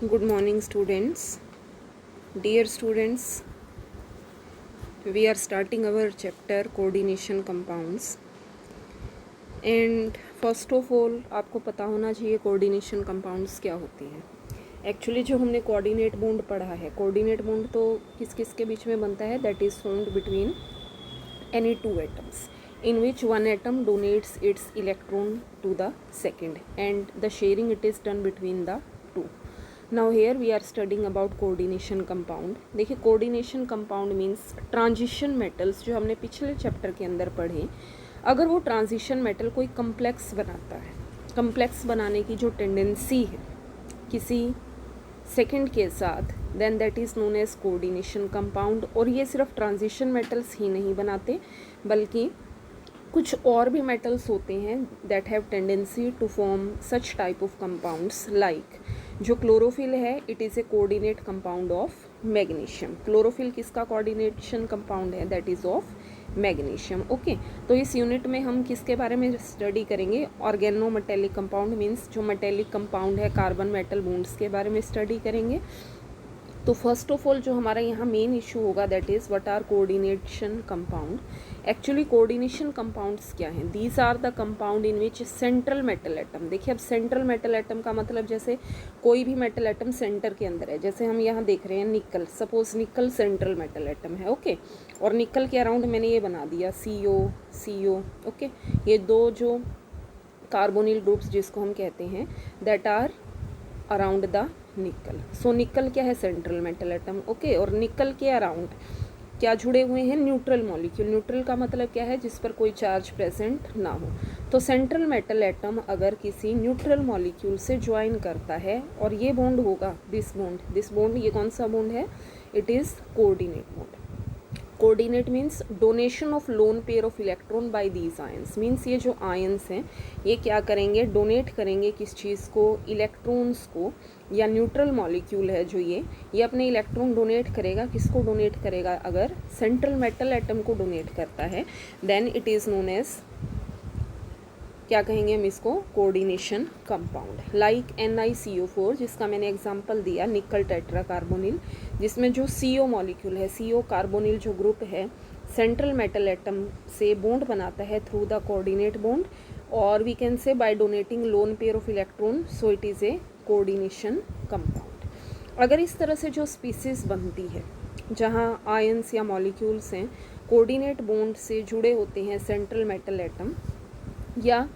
Good morning, students. Dear students, we are starting our chapter coordination compounds. And first of all, आपको पता होना चाहिए coordination compounds क्या होती हैं. एक्चुअली जो हमने कोऑर्डिनेट बॉन्ड पढ़ा है, कोऑर्डिनेट बॉन्ड तो किस किस के बीच में बनता है, that is found between any two atoms in which one atom donates its electron to the second and the sharing it is done between the two. Now here we are studying about coordination compound. देखिए coordination compound means transition metals जो हमने पिछले chapter के अंदर पढ़े, अगर वो transition metal कोई कम्प्लेक्स बनाता है, कम्प्लेक्स बनाने की जो टेंडेंसी है किसी सेकंड के साथ, then that is known as coordination compound. और ये सिर्फ ट्रांजिशन मेटल्स ही नहीं बनाते बल्कि कुछ और भी मेटल्स होते हैं that have tendency to form such type of compounds. Like जो क्लोरोफिल है, it is a coordinate compound of magnesium. Chlorophyll किसका कोऑर्डिनेशन कंपाउंड है, that is of magnesium. Okay, तो इस यूनिट में हम किसके बारे में स्टडी करेंगे, ऑर्गेनो मेटेलिक कंपाउंड मीन्स जो मेटेलिक कंपाउंड है कार्बन मेटल बॉन्ड्स के बारे में स्टडी करेंगे. तो फर्स्ट ऑफ ऑल जो हमारा यहाँ मेन इशू होगा that is what are coordination compound. Actually coordination compounds क्या हैं, these are the compound in which central metal atom. देखिए अब सेंट्रल मेटल एटम का मतलब जैसे कोई भी मेटल एटम सेंटर के अंदर है, जैसे हम यहाँ देख रहे हैं निकल, सपोज निकल सेंट्रल मेटल एटम है. ओके, और निकल के अराउंड मैंने ये बना दिया CO. ओके, ये दो जो कार्बोनिल ग्रुप्स जिसको हम कहते हैं दैट आर अराउंड द निकल. सो निकल क्या है, सेंट्रल मेटल एटम. ओके, और निकल के अराउंड क्या जुड़े हुए हैं, न्यूट्रल मॉलिक्यूल. न्यूट्रल का मतलब क्या है, जिस पर कोई चार्ज प्रेजेंट ना हो. तो सेंट्रल मेटल एटम अगर किसी न्यूट्रल मॉलिक्यूल से ज्वाइन करता है और ये बॉन्ड होगा, दिस बॉन्ड, ये कौन सा बॉन्ड है, it is coordinate bond. Coordinate means donation of loan pair of electron by these ions. Means ये जो आयंस हैं ये क्या करेंगे, डोनेट करेंगे किस चीज़ को, इलेक्ट्रॉन्स को. या न्यूट्रल मॉलिक्यूल है जो ये अपने इलेक्ट्रॉन डोनेट करेगा. किसको डोनेट करेगा, अगर सेंट्रल मेटल एटम को डोनेट करता है then it is known as, क्या कहेंगे हम इसको, कोऑर्डिनेशन कंपाउंड. लाइक NiCO4 जिसका मैंने एग्जांपल दिया, निकल टेट्रा कार्बोनिल, जिसमें जो CO मॉलिक्यूल है, CO कार्बोनिल जो ग्रुप है सेंट्रल मेटल एटम से बॉन्ड बनाता है थ्रू द कोऑर्डिनेट बॉन्ड, और we can say by donating lone pair of electron, so it is a coordination compound. अगर इस तरह से जो स्पीसीज बनती है जहाँ आयंस या मॉलिक्यूल्स हैं कोऑर्डिनेट बॉन्ड से जुड़े होते हैं सेंट्रल मेटल एटम, या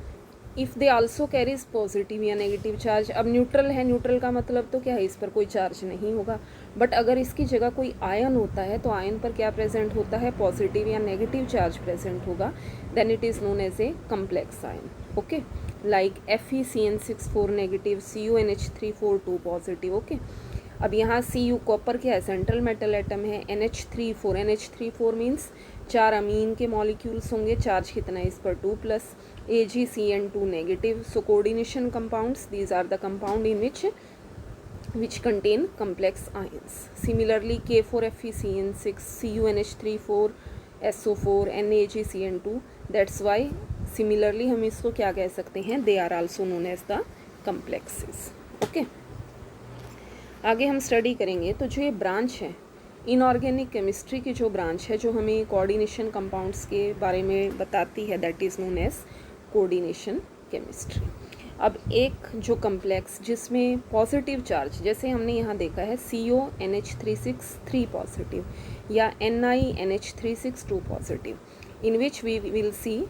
if they also carries positive या नेगेटिव चार्ज. अब न्यूट्रल है, न्यूट्रल का मतलब तो क्या है, इस पर कोई चार्ज नहीं होगा. बट अगर इसकी जगह कोई आयन होता है तो आयन पर क्या प्रेजेंट होता है, पॉजिटिव या नेगेटिव चार्ज प्रेजेंट होगा, then it is known as a complex ion. Okay, like FeCN6 4 negative, CuNH3 4 2 positive. Okay, अब यहाँ Cu कॉपर क्या है, सेंट्रल मेटल एटम है, NH3 4 मीन्स 4 अमीन के मॉलिक्यूल्स होंगे, चार्ज कितना है इस पर 2 plus, AgCN2 negative. So coordination compounds, these are the compound in which contain complex ions. Similarly K4FeCN6, CuNH3 4 SO4 NaGCN2. that's why similarly हम इसको क्या कह सकते हैं, they are also known as the complexes. Okay, आगे हम study करेंगे. तो जो ये ब्रांच है इनऑर्गेनिक केमिस्ट्री की, जो ब्रांच है जो हमें कोऑर्डिनेशन कंपाउंड्स के बारे में बताती है, that is known as coordination chemistry. अब एक जो कम्प्लेक्स जिसमें पॉजिटिव चार्ज, जैसे हमने यहाँ देखा है CONH3 3 पॉजिटिव या NiNH3 2 positive, in which we will see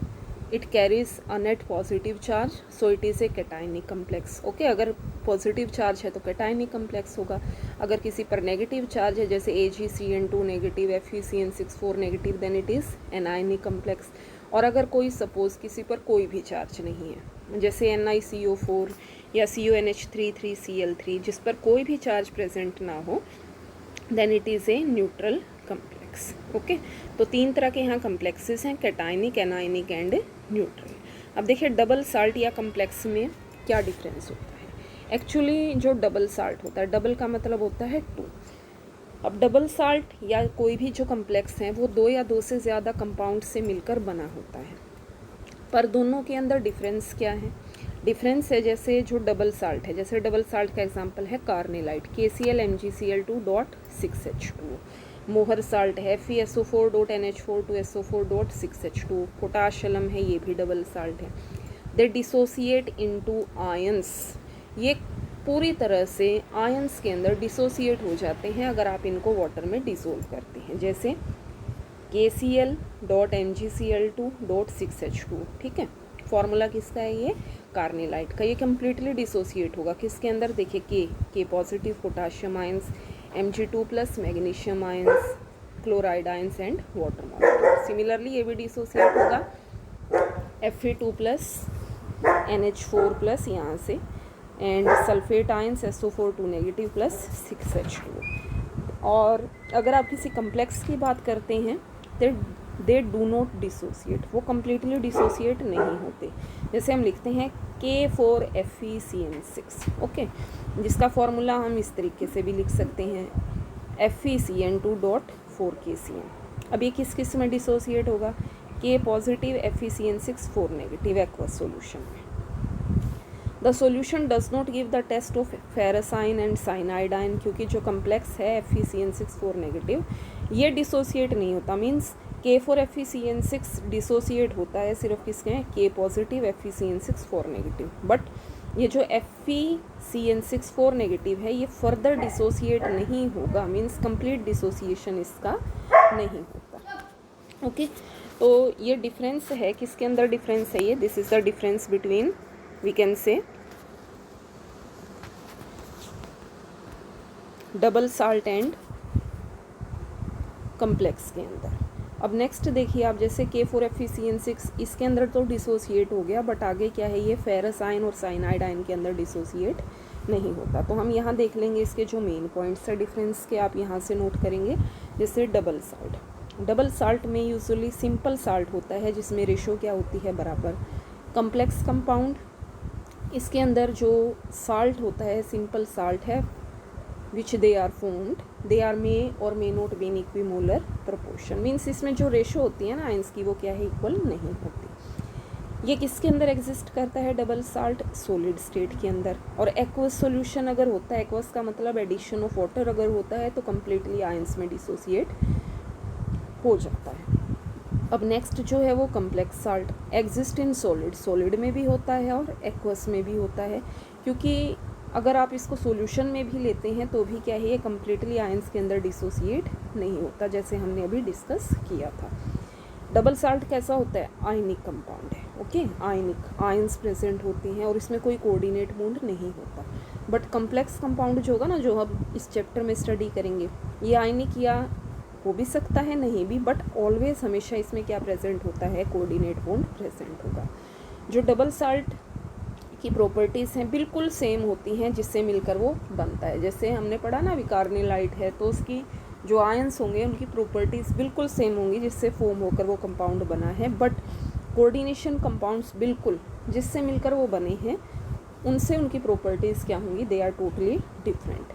it carries a net positive charge, so it is a cationic complex. Okay, अगर पॉजिटिव चार्ज है तो कैटायनिक कम्प्लेक्स होगा. अगर किसी पर नेगेटिव चार्ज है जैसे AgCN2 negative, FeCN6 4 negative, then it is anionic complex. और अगर कोई सपोज किसी पर कोई भी चार्ज नहीं है जैसे NiCO4 या CuNH3 जिस पर कोई भी चार्ज प्रेजेंट ना हो, then it is a neutral complex. Okay, तो 3 तरह के यहाँ कम्प्लेक्सेस हैं, कैटायनिक, एनायनिक एंड न्यूट्रल. अब देखिए डबल साल्ट या कम्प्लेक्स में क्या डिफरेंस होता है. एक्चुअली जो डबल साल्ट होता है, डबल का मतलब होता है 2. अब डबल साल्ट या कोई भी जो कम्प्लेक्स हैं वो 2 या 2 से ज़्यादा कंपाउंड से मिलकर बना होता है, पर दोनों के अंदर डिफरेंस क्या है. डिफरेंस है जैसे जो डबल साल्ट है, जैसे डबल साल्ट का एग्जांपल है कार्नेलाइट KCl MgCl2.6H2, मोहर साल्ट है FeSO4.NH4 पोटाशियम है, ये भी डबल साल्ट है। दे डिसोसिएट इनटू आयंस, ये पूरी तरह से आयंस के अंदर डिसोसिएट हो जाते हैं अगर आप इनको वाटर में डिसोल्व करते हैं, जैसे KCl.MgCl2.6H2, ठीक है। फॉर्मूला किसका है ये, कार्नेलाइट का। ये कम्प्लीटली डिसोसिएट होगा किसके अंदर, देखिए के positive potassium ions, Mg2+ magnesium ions, chloride ions and water molecule. Similarly ये भी डिसोसिएट होगा Fe2+ NH4+ यहाँ से, and sulphate ions SO4 2- + 6H2। और अगर आप किसी कम्प्लेक्स की बात करते हैं तो दे डू नॉट डिसोसिएट, वो कम्प्लीटली डिसोसिएट नहीं होते। जैसे हम लिखते हैं K4FeCN6, ओके, जिसका फॉर्मूला हम इस तरीके से भी लिख सकते हैं FeCN2.4KCN। अब ये किस किस में डिसोसिएट होगा, K positive FeCN6 4 negative aqueous solution में। The solution does not give the test of ferrous ion and cyanide ion, क्योंकि जो कम्प्लेक्स है FeCN6 4 नेगेटिव ये डिसोसिएट नहीं होता। मीन्स K4FeCN6 डिसोसिएट होता है सिर्फ किसके हैं, K positive FeCN6 4 negative, but ये जो FeCN6 4 नेगेटिव है ये फर्दर डिसोसिएट नहीं होगा, मीन्स कंप्लीट डिसोसिएशन इसका नहीं होता, ओके। तो ये डिफरेंस है, किसके अंदर डिफरेंस है ये, this is the difference between we can say double salt and complex के अंदर। अब नेक्स्ट देखिए आप, जैसे K4FeCN6 इसके अंदर तो डिसोसिएट हो गया, बट आगे क्या है, ये फेरस आयन और साइनाइड आयन के अंदर डिसोसिएट नहीं होता। तो हम यहाँ देख लेंगे इसके जो मेन पॉइंट्स है डिफरेंस के, आप यहाँ से नोट करेंगे। जैसे डबल साल्ट में यूजुअली सिंपल साल्ट होता है जिसमें रेशो क्या होती है, बराबर। कम्प्लेक्स कंपाउंड, इसके अंदर जो साल्ट होता है सिंपल साल्ट है which they are formed, they are may or may not be in equimolar proportion, means इसमें जो रेशो होती है ना आयंस की वो क्या है, इक्वल नहीं होती। ये किसके अंदर एग्जिस्ट करता है डबल साल्ट, सॉलिड स्टेट के अंदर। और एक्वस सॉल्यूशन अगर होता है, एक्वस का मतलब एडिशन ऑफ वाटर अगर होता है तो कम्प्लीटली आयंस में डिसोसिएट हो जाता है। अब नेक्स्ट जो है वो complex salt exist in solid में भी होता है और एक्वस में भी होता है, क्योंकि अगर आप इसको सॉल्यूशन में भी लेते हैं तो भी क्या है, ये कम्प्लीटली आयंस के अंदर डिसोसिएट नहीं होता, जैसे हमने अभी डिस्कस किया था। डबल साल्ट कैसा होता है, आयनिक कंपाउंड है, ओके, आयनिक आयंस प्रेजेंट होती हैं और इसमें कोई कोऑर्डिनेट बॉन्ड नहीं होता। बट कम्प्लेक्स कंपाउंड जो होगा ना, जो हम इस चैप्टर में स्टडी करेंगे, ये आयनिक या हो भी सकता है नहीं भी, बट ऑलवेज हमेशा इसमें क्या प्रेजेंट होता है, कोऑर्डिनेट बॉन्ड प्रेजेंट होगा। जो डबल साल्ट की प्रॉपर्टीज़ हैं बिल्कुल सेम होती हैं जिससे मिलकर वो बनता है। जैसे हमने पढ़ा ना कार्नेलाइट है तो उसकी जो आयंस होंगे उनकी प्रॉपर्टीज़ बिल्कुल सेम होंगी जिससे फॉर्म होकर वो कंपाउंड बना है, बट कोऑर्डिनेशन कंपाउंड्स बिल्कुल जिससे मिलकर वो बने हैं उनसे उनकी प्रॉपर्टीज़ क्या होंगी, they are totally different.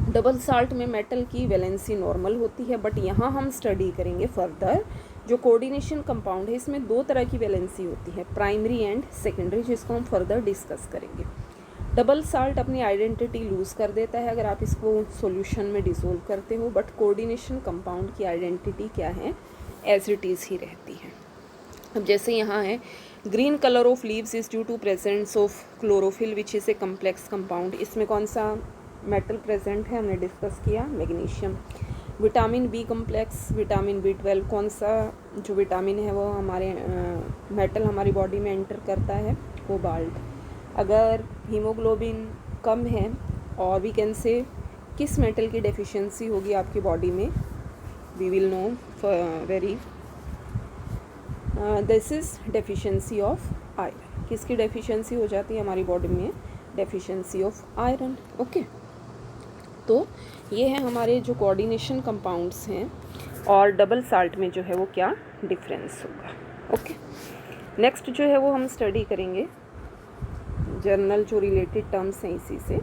Double salt में मेटल की वैलेंसी नॉर्मल होती है, बट यहाँ हम स्टडी करेंगे फर्दर जो कोऑर्डिनेशन कंपाउंड है इसमें दो तरह की वैलेंसी होती है, प्राइमरी एंड सेकेंडरी, जिसको हम फर्दर डिस्कस करेंगे। डबल साल्ट अपनी आइडेंटिटी लूज़ कर देता है अगर आप इसको सॉल्यूशन में डिसोल्व करते हो, बट कोऑर्डिनेशन कंपाउंड की आइडेंटिटी क्या है, एज इट इज़ ही रहती है। अब जैसे यहाँ है green colour of leaves is due to presence of chlorophyll which is a complex compound, इसमें कौन सा मेटल प्रेजेंट है, हमने डिस्कस किया magnesium. Vitamin B complex, vitamin B12, कौन सा जो विटामिन है वो हमारे मेटल हमारी बॉडी में एंटर करता है, कोबाल्ट। अगर हीमोग्लोबिन कम है और वी कैन से किस मेटल की डेफिशिएंसी होगी आपकी बॉडी में, we will know very this is deficiency of iron. किसकी डेफिशिएंसी हो जाती है हमारी बॉडी में, डेफिशिएंसी ऑफ आयरन, ओके। तो ये है हमारे जो कोऑर्डिनेशन कंपाउंड्स हैं और डबल साल्ट में जो है वो क्या डिफरेंस होगा, ओके। नेक्स्ट जो है वो हम स्टडी करेंगे जर्नल जो रिलेटेड टर्म्स हैं इसी से,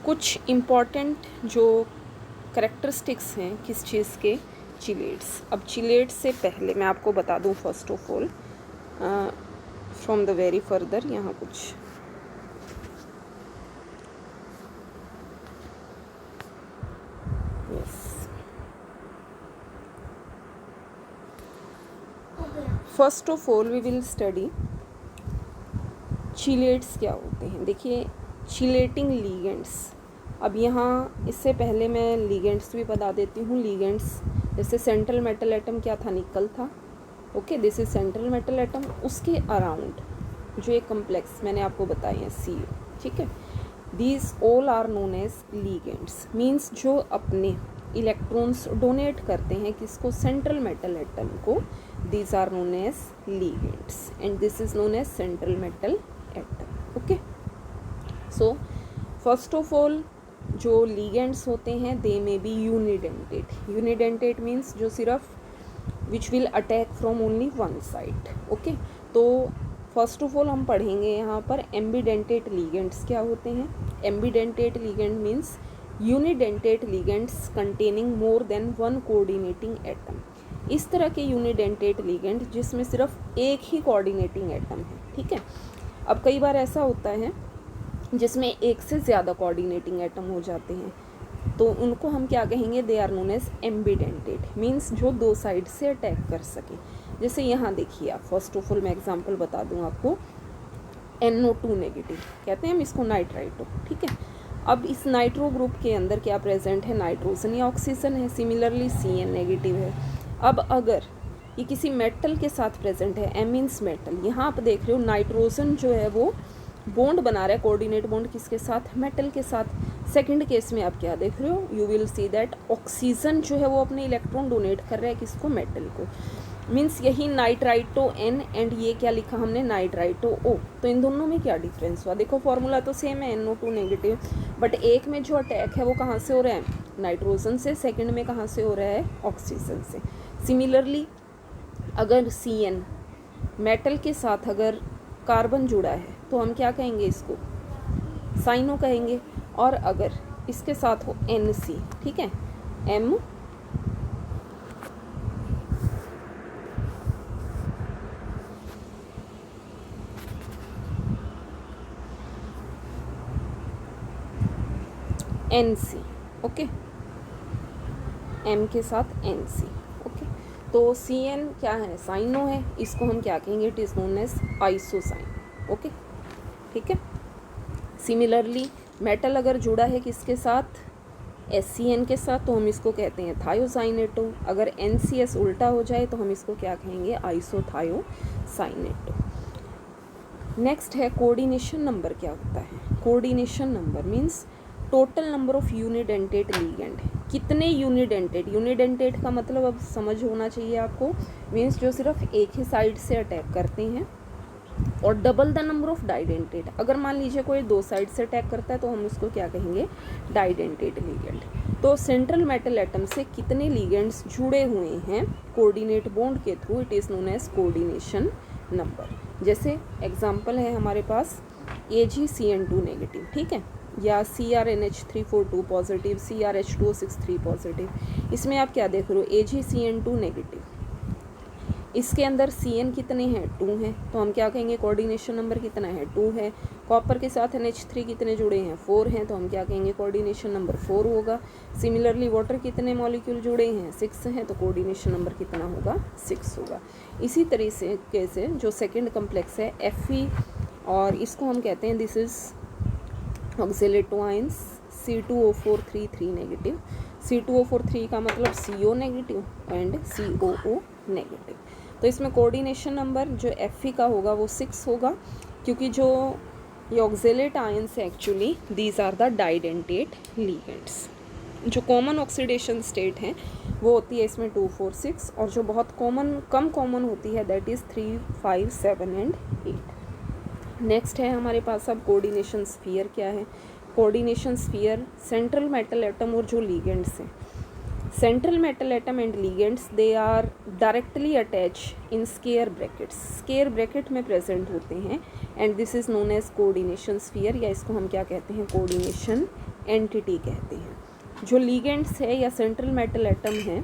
कुछ इम्पॉर्टेंट जो करेक्टरिस्टिक्स हैं किस चीज़ के, चिलेट्स। अब चिलेट्स से पहले मैं आपको बता दूं first of all from the very further, यहाँ कुछ first of all we will study chelates क्या होते हैं। देखिए चीलेटिंग लीगेंड्स, अब यहाँ इससे पहले मैं लीगेंड्स भी बता देती हूँ। लीगेंड्स जैसे सेंट्रल मेटल एटम क्या था, निकल था। Okay, this is central metal atom, उसके अराउंड जो एक कम्प्लेक्स मैंने आपको बताए हैं CO, ठीक है। These all are known as ligands, means जो अपने इलेक्ट्रॉन्स डोनेट करते हैं किसको, सेंट्रल मेटल एटम को, these are known as ligands and this is known as central metal atom. Okay, so first of all जो ligands होते हैं they may be unidentate. Unidentate means जो सिर्फ which will attack from only one side. Okay, तो first of all हम पढ़ेंगे यहाँ पर एम्बीडेंटेड लीगेंड्स क्या होते हैं। एम्बीडेंटेड ligand means unidentate ligands containing more than one coordinating atom. इस तरह के यूनिडेंटेड लीगेंड जिसमें सिर्फ एक ही कोऑर्डिनेटिंग एटम है, ठीक है। अब कई बार ऐसा होता है जिसमें एक से ज़्यादा कोऑर्डिनेटिंग एटम हो जाते हैं, तो उनको हम क्या कहेंगे, they are known as ambidentate, means जो दो साइड से अटैक कर सके। जैसे यहाँ देखिए आप, फर्स्ट ऑफ ऑल मैं एग्जांपल बता दूँ आपको, NO2 नेगेटिव कहते हैं हम इसको, नाइट्राइटो, ठीक है। अब इस नाइट्रो ग्रुप के अंदर क्या प्रेजेंट है, नाइट्रोजन या ऑक्सीजन है। सिमिलरली CN नेगेटिव है। अब अगर ये किसी मेटल के साथ प्रेजेंट है, M मीन्स मेटल, यहाँ आप देख रहे हो नाइट्रोजन जो है वो बॉन्ड बना रहा है, कोऑर्डिनेट बॉन्ड किसके साथ, मेटल के साथ। सेकंड केस में आप क्या देख रहे हो, you will see that oxygen जो है वो अपने इलेक्ट्रॉन डोनेट कर रहा है किसको, मेटल को। मीन्स यही नाइट्राइटो N एंड ये क्या लिखा हमने, नाइट्राइटो O। तो इन दोनों में क्या डिफरेंस हुआ, देखो फॉर्मूला तो सेम है, NO2 नेगेटिव, बट एक में जो अटैक है वो कहाँ से हो रहा है, नाइट्रोजन से, सेकंड में कहाँ से हो रहा है, ऑक्सीजन से। सिमिलरली अगर CN मेटल के साथ अगर कार्बन जुड़ा है तो हम क्या कहेंगे, इसको साइनो कहेंगे। और अगर इसके साथ हो NC, ठीक है, M NC, ओके, M के साथ NC, ओके। तो CN क्या है, साइनो है, इसको हम क्या कहेंगे, it is known as isocyanide. Okay, ठीक है। सिमिलरली मेटल अगर जुड़ा है किसके साथ, SCN के साथ, तो हम इसको कहते हैं थायोसाइनेटो। अगर NCS उल्टा हो जाए तो हम इसको क्या कहेंगे, आइसोथायोसाइनेटो। नेक्स्ट है कोऑर्डिनेशन नंबर क्या होता है। Coordination number means total number of unidentate ligand, कितने यूनिडेंटेड, यूनिडेंटेड का मतलब अब समझ होना चाहिए आपको, मीन्स जो सिर्फ एक ही साइड से अटैक करते हैं, और डबल द नंबर ऑफ डाइडेंटेड। अगर मान लीजिए कोई दो साइड से अटैक करता है तो हम उसको क्या कहेंगे, डाइडेंटेड लीगेंड। तो सेंट्रल मेटल एटम से कितने लीगेंड्स जुड़े हुए हैं कोऑर्डिनेट बॉन्ड के through, it is known as coordination number. जैसे एग्जांपल है हमारे पास AgCN2 नेगेटिव, ठीक है, या CrNH342 पॉजिटिव, CrH2O63 पॉजिटिव। इसमें आप क्या देख रहे हो, AgCN2 नेगेटिव, इसके अंदर CN कितने हैं, 2 हैं, तो हम क्या कहेंगे, कोऑर्डिनेशन नंबर कितना है, 2 है। कॉपर के साथ NH3 कितने जुड़े हैं, 4 हैं, तो हम क्या कहेंगे, कोऑर्डिनेशन नंबर 4 होगा। सिमिलरली वाटर कितने मॉलिक्यूल जुड़े हैं, 6 हैं, तो कोऑर्डिनेशन नंबर कितना होगा, 6 होगा। इसी तरीके से जो सेकेंड कम्प्लेक्स है Fe, और इसको हम कहते हैं, this is oxalato ions, C2O4 negative. C2O4 का मतलब CO negative and COO negative. तो इसमें कोऑर्डिनेशन नंबर जो Fe का होगा वो 6 होगा, क्योंकि जो ये ऑक्सिलेट आयंस है actually these are the didentate ligands. जो कॉमन ऑक्सीडेशन स्टेट है वो होती है इसमें 2, 4, 6, और जो बहुत कम कॉमन होती है दैट इज़ 3, 5, 7 एंड 8। नेक्स्ट है हमारे पास अब कोऑर्डिनेशन स्फीयर क्या है। Coordination sphere central metal atom और जो लीगेंड्स हैं, central metal atom and ligands they are directly attach in square brackets, square bracket में प्रेजेंट होते हैं, and this is known as coordination sphere, या इसको हम क्या कहते हैं, कोऑर्डिनेशन एंटिटी कहते हैं। जो लीगेंड्स है या सेंट्रल मेटल एटम है,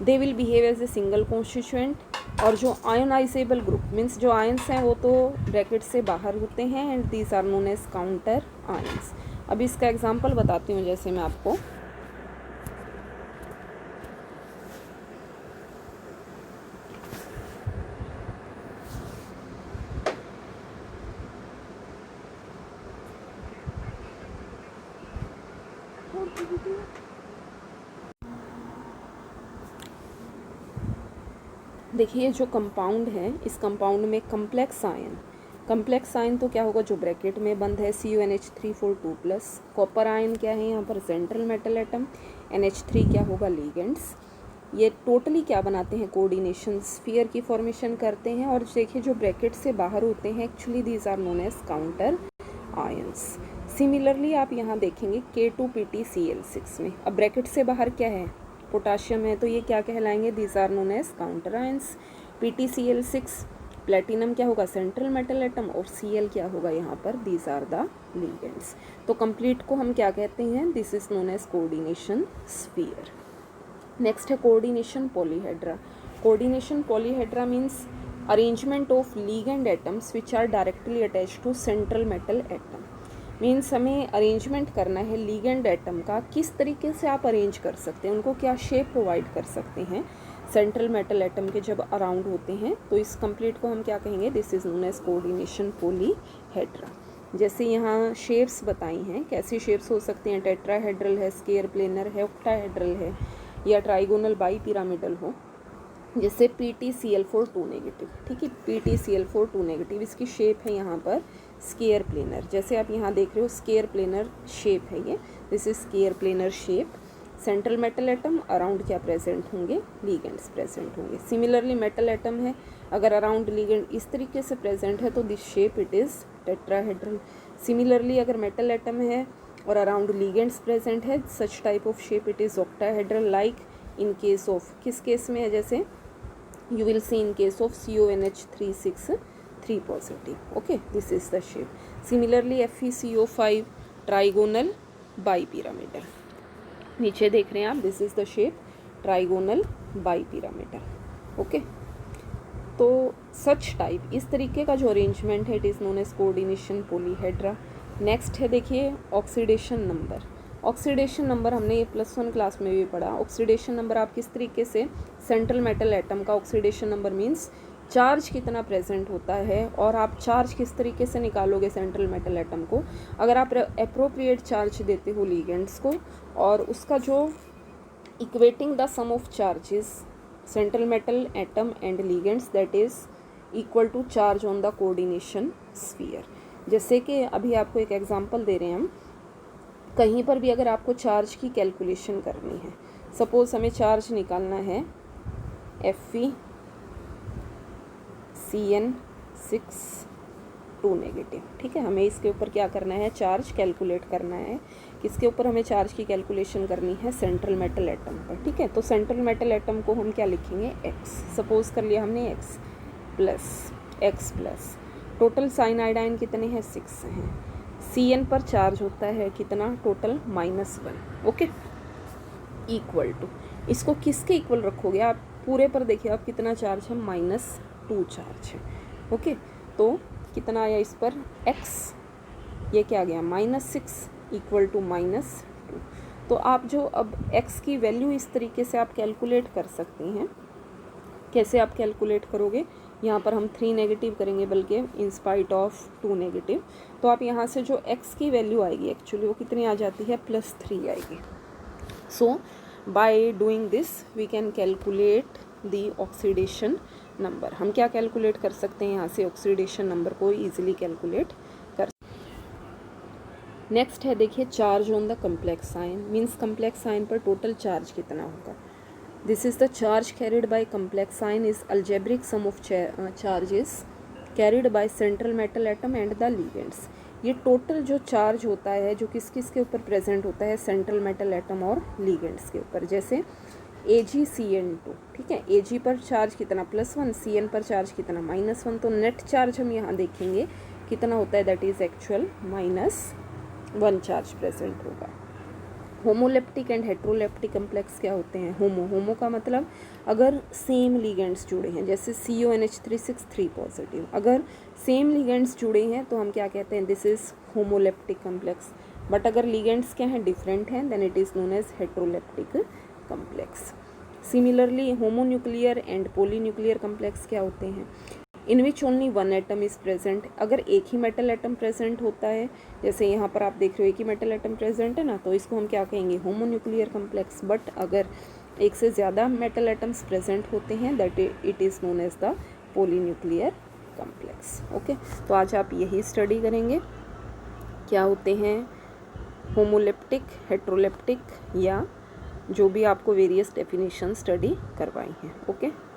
they will behave as a single constituent और जो आयोनाइजेबल ग्रुप मीन्स जो आयंस हैं वो तो ब्रैकेट से बाहर होते हैं and these are known as counter ions. अब इसका एग्जांपल बताती हूँ, जैसे मैं आपको देखिए जो कंपाउंड है, इस कंपाउंड में कम्प्लेक्स आयन तो क्या होगा, जो ब्रैकेट में बंद है CuNH342+। कॉपर आयन क्या है यहाँ पर, सेंट्रल मेटल एटम। NH3 क्या होगा, लिगेंड्स। ये टोटली क्या बनाते हैं, कोऑर्डिनेशन स्फीयर की फॉर्मेशन करते हैं। और देखिए जो ब्रैकेट से बाहर होते हैं actually these are known as counter ions. Similarly आप यहाँ देखेंगे K2PtCl6 में, अब ब्रैकेट से बाहर क्या है, पोटाशियम है, तो ये क्या कहलाएंगे, these are known as counter ions. PtCl6 platinum क्या होगा, सेंट्रल मेटल एटम, और Cl क्या होगा यहाँ पर, दीज आर द लिगेंड्स। तो कंप्लीट को हम क्या कहते हैं, this is known as coordination sphere. Next है coordination polyhedra. Coordination polyhedra means arrangement of ligand atoms which are directly attached to central metal atom. मीन्स हमें अरेंजमेंट करना है लीगेंड एटम का, किस तरीके से आप अरेंज कर सकते हैं, उनको क्या शेप प्रोवाइड कर सकते हैं सेंट्रल मेटल एटम के जब अराउंड होते हैं। तो इस कंप्लीट को हम क्या कहेंगे, this is known as coordination polyhedra. जैसे यहाँ शेप्स बताई हैं, कैसी शेप्स हो सकती हैं, टेट्राहेड्रल है, स्क्वायर प्लेनर है, ऑक्टाहेड्रल है, या ट्राइगोनल बाई पिरामिडल हो, जैसे PtCl4 2 नेगेटिव। ठीक है, PtCl4 2 नेगेटिव, इसकी शेप है यहाँ पर स्क्वायर प्लेनर। जैसे आप यहाँ देख रहे हो स्क्वायर प्लेनर शेप है ये, this is square planar shape. Central metal atom around क्या प्रेजेंट होंगे, लीगेंड्स प्रेजेंट होंगे। सिमिलरली मेटल एटम है, अगर अराउंड लीगेंड इस तरीके से प्रेजेंट है तो this shape it is tetrahedral. Similarly अगर मेटल एटम है और अराउंड लीगेंड्स प्रेजेंट है, सच type of shape it is octahedral. Like in case of, किस केस में है, जैसे you will see in case of CuNH3 positive. Okay, this is the shape. Similarly FeCO5 trigonal bipyramidal, नीचे देख रहे हैं आप, this is the shape trigonal bipyramidal. Okay, तो सच टाइप इस तरीके का जो अरेंजमेंट है it is known as coordination polyhedra. Next है देखिए ऑक्सीडेशन नंबर। ऑक्सीडेशन नंबर हमने ये +1 क्लास में भी पढ़ा। ऑक्सीडेशन नंबर आप किस तरीके से, सेंट्रल मेटल एटम का ऑक्सीडेशन नंबर मीन्स चार्ज कितना प्रेजेंट होता है, और आप चार्ज किस तरीके से निकालोगे सेंट्रल मेटल एटम को। अगर आप अप्रोप्रिएट चार्ज देते हो लीगेंड्स को, और उसका जो equating the sum of charges central metal atom and ligands that is equal to charge on the coordination sphere. जैसे कि अभी आपको एक एग्जांपल दे रहे हैं हम, कहीं पर भी अगर आपको चार्ज की कैलकुलेशन करनी है, सपोज हमें चार्ज निकालना है FeCN6 2 नेगेटिव। ठीक है, हमें इसके ऊपर क्या करना है, चार्ज कैलकुलेट करना है। किसके ऊपर हमें चार्ज की कैलकुलेशन करनी है, सेंट्रल मेटल एटम पर। ठीक है, तो सेंट्रल मेटल एटम को हम क्या लिखेंगे, X। सपोज कर लिया हमने X प्लस। टोटल साइन आयोडाइन कितने हैं, 6 हैं। Cn पर चार्ज होता है कितना, टोटल -1। ओके, इक्वल टू, इसको किसके इक्वल रखोगे आप, पूरे पर देखिए आप कितना चार्ज है, -2 चार्ज है। ओके, तो कितना आया इस पर, x, ये क्या गया, -6 इक्वल टू -2। तो आप जो अब x की वैल्यू इस तरीके से आप कैलकुलेट कर सकते हैं। कैसे आप कैलकुलेट करोगे, यहाँ पर हम 3 नेगेटिव करेंगे, बल्कि इन स्पाइट ऑफ 2 नेगेटिव। तो आप यहाँ से जो x की वैल्यू आएगी एक्चुअली वो कितनी आ जाती है, +3 आएगी। So by doing this we can calculate the oxidation number. हम क्या कैलकुलेट कर सकते हैं, यहाँ से ऑक्सीडेशन नंबर को ईजिली कैलकुलेट कर। नेक्स्ट है देखिए charge on the complex ion, means complex ion पर टोटल चार्ज कितना होगा। This is the charge carried by complex ion is algebraic sum of charges carried by central metal atom and the ligands. ये total जो charge होता है जो किस किस के ऊपर प्रेजेंट होता है, सेंट्रल मेटल एटम और लीगेंड्स के ऊपर। जैसे AgCN2, ठीक है, Ag पर चार्ज कितना, +1, Cn पर चार्ज कितना, -1। तो नेट चार्ज हम यहाँ देखेंगे कितना होता है, that is actual -1 charge present होगा। होमोलेप्टिक एंड हेट्रोलेप्टिक कम्प्लेक्स क्या होते हैं? होमो का मतलब अगर सेम लिगेंड्स जुड़े हैं, जैसे CONH3 पॉजिटिव, अगर सेम लिगेंड्स जुड़े हैं तो हम क्या कहते हैं? This is homoleptic complex. But अगर लिगेंड्स क्या हैं? डिफरेंट हैं, then it is known as heteroleptic complex. Similarly homonuclear and polynuclear complex क्या होते हैं? In which only one atom is present. अगर एक ही मेटल एटम प्रेजेंट होता है, जैसे यहाँ पर आप देख रहे हो एक ही मेटल एटम प्रेजेंट है ना, तो इसको हम क्या कहेंगे? Homonuclear complex. बट अगर एक से ज़्यादा मेटल एटम्स प्रेजेंट होते हैं, that it is known as the polynuclear complex. Okay, तो आज आप यही स्टडी करेंगे, क्या होते हैं होमोलेप्टिक, हेट्रोलेप्टिक, या जो भी आपको वेरियस डेफिनेशन स्टडी करवाई हैं। ओके।